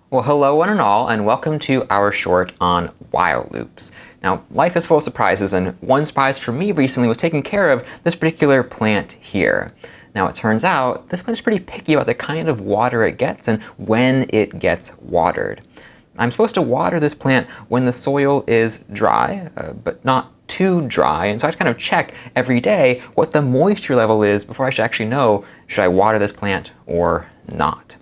Well, hello one and all, and welcome to our short on while loops. Now, life is full of surprises, and one surprise for me recently was taking care of this particular plant here. Now, it turns out this plant is pretty picky about the kind of water it gets and when it gets watered. I'm supposed to water this plant when the soil is dry, but not too dry, and so I have to kind of check every day what the moisture level is before I should actually know, should I water this plant or not.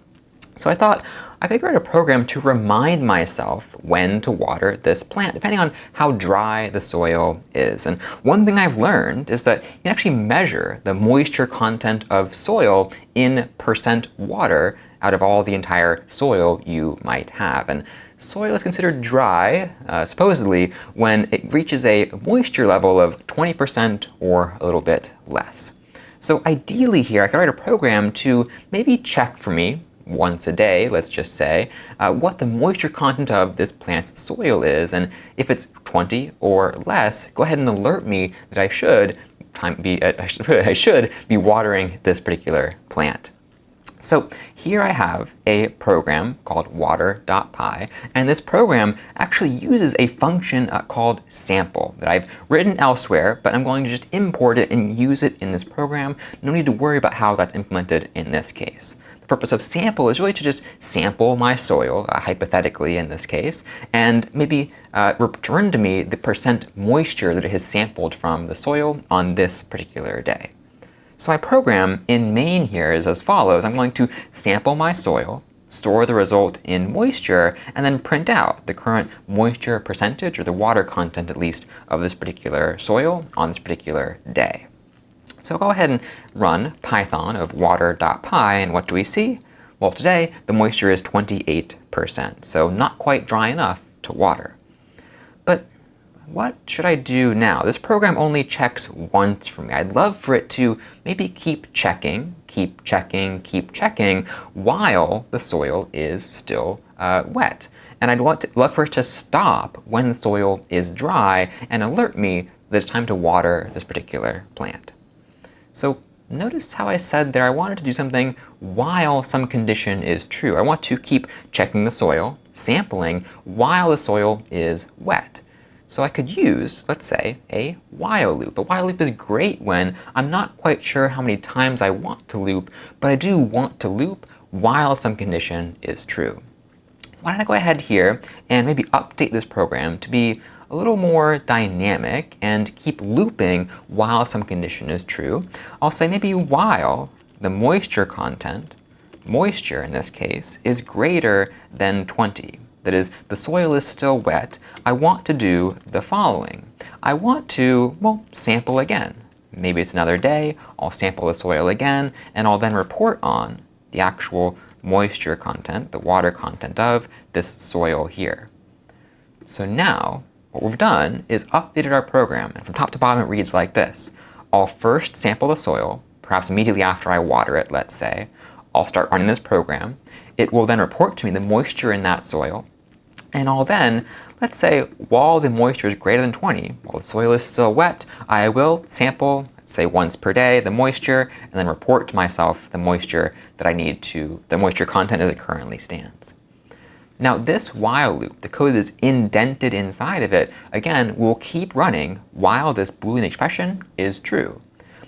So I thought I could write a program to remind myself when to water this plant, depending on how dry the soil is. And one thing I've learned is that you can actually measure the moisture content of soil in percent water out of all the entire soil you might have. And soil is considered dry, supposedly, when it reaches a moisture level of 20% or a little bit less. So ideally here, I could write a program to maybe check for me once a day, let's just say, what the moisture content of this plant's soil is. And if it's 20 or less, go ahead and alert me that I should be watering this particular plant. So here I have a program called water.py, and this program actually uses a function called sample that I've written elsewhere, but I'm going to just import it and use it in this program. No need to worry about how that's implemented in this case. The purpose of sample is really to just sample my soil, hypothetically in this case, and maybe return to me the percent moisture that it has sampled from the soil on this particular day. So my program in main here is as follows. I'm going to sample my soil, store the result in moisture, and then print out the current moisture percentage, or the water content at least, of this particular soil on this particular day. So go ahead and run Python of water.py, and what do we see? Well, today the moisture is 28%, so not quite dry enough to water. But what should I do now? This program only checks once for me. I'd love for it to maybe keep checking while the soil is still wet. And I'd love for it to stop when the soil is dry and alert me that it's time to water this particular plant. So notice how I said there I wanted to do something while some condition is true. I want to keep checking the soil, sampling, while the soil is wet. So I could use, let's say, a while loop. A while loop is great when I'm not quite sure how many times I want to loop, but I do want to loop while some condition is true. Why don't I go ahead here and maybe update this program to be a little more dynamic and keep looping while some condition is true. I'll say maybe while the moisture content, moisture in this case, is greater than 20. That is, the soil is still wet. I want to do the following. I want to, well, sample again. Maybe it's another day. I'll sample the soil again, and I'll then report on the actual moisture content, the water content of this soil here. So now, what we've done is updated our program, and from top to bottom it reads like this. I'll first sample the soil, perhaps immediately after I water it, let's say. I'll start running this program. It will then report to me the moisture in that soil. And I'll then, let's say, while the moisture is greater than 20, while the soil is still wet, I will sample, let's say once per day, the moisture, and then report to myself the moisture that I need to, the moisture content as it currently stands. Now this while loop, the code is indented inside of it, again, will keep running while this Boolean expression is true.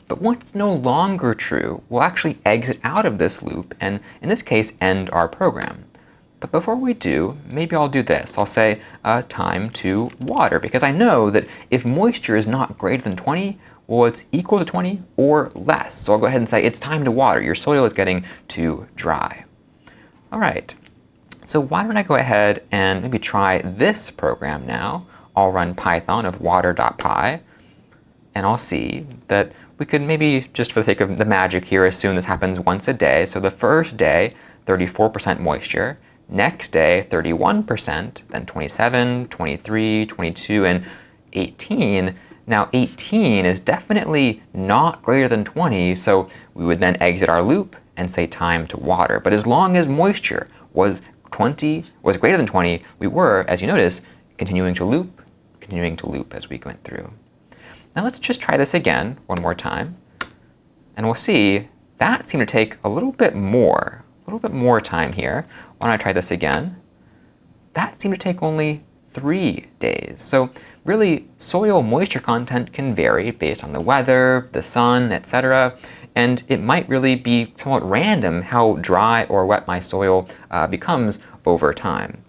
But once it's no longer true, we'll actually exit out of this loop and, in this case, end our program. But before we do, maybe I'll do this. I'll say time to water, because I know that if moisture is not greater than 20, well, it's equal to 20 or less. So I'll go ahead and say it's time to water. Your soil is getting too dry. All right. So why don't I go ahead and maybe try this program now. I'll run Python of water.py, and I'll see that we could maybe, just for the sake of the magic here, assume this happens once a day. So the first day, 34% moisture. Next day, 31%, then 27, 23, 22, and 18. Now 18 is definitely not greater than 20, so we would then exit our loop and say time to water. But as long as moisture was greater than 20, we were, as you notice, continuing to loop as we went through. Now let's just try this again one more time, and we'll see that seemed to take a little bit more time here. Why don't I try this again? that seemed to take only 3 days. So really, soil moisture content can vary based on the weather, the sun, etc. And it might really be somewhat random how dry or wet my soil becomes over time.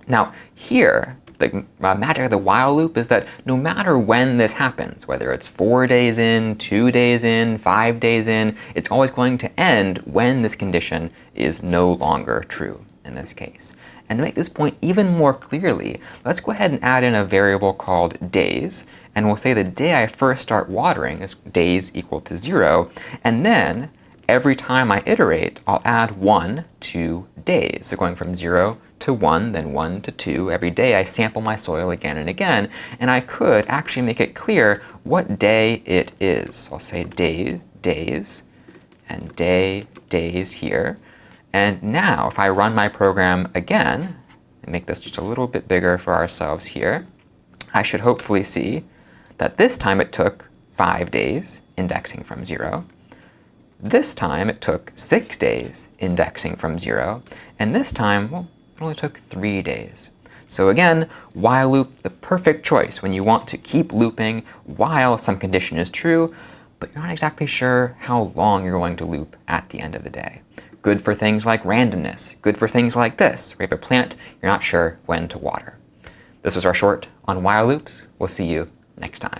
Now here, the magic of the while loop is that no matter when this happens, whether it's 4 days in, 2 days in, 5 days in, it's always going to end when this condition is no longer true in this case. And to make this point even more clearly, let's go ahead and add in a variable called days, and we'll say the day I first start watering is days equal to 0, and then every time I iterate, I'll add 1 to days. So going from 0 to 1, then 1 to 2. Every day I sample my soil again and again, and I could actually make it clear what day it is. I'll say day, days, and day, days here. And now if I run my program again, and make this just a little bit bigger for ourselves here, I should hopefully see that this time it took 5 days, indexing from 0. This time it took 6 days, indexing from 0. And this time, well, it only took 3 days. So again, while loop, the perfect choice when you want to keep looping while some condition is true, but you're not exactly sure how long you're going to loop at the end of the day. Good for things like randomness. Good for things like this, where you have a plant, you're not sure when to water. This was our short on while loops. We'll see you next time.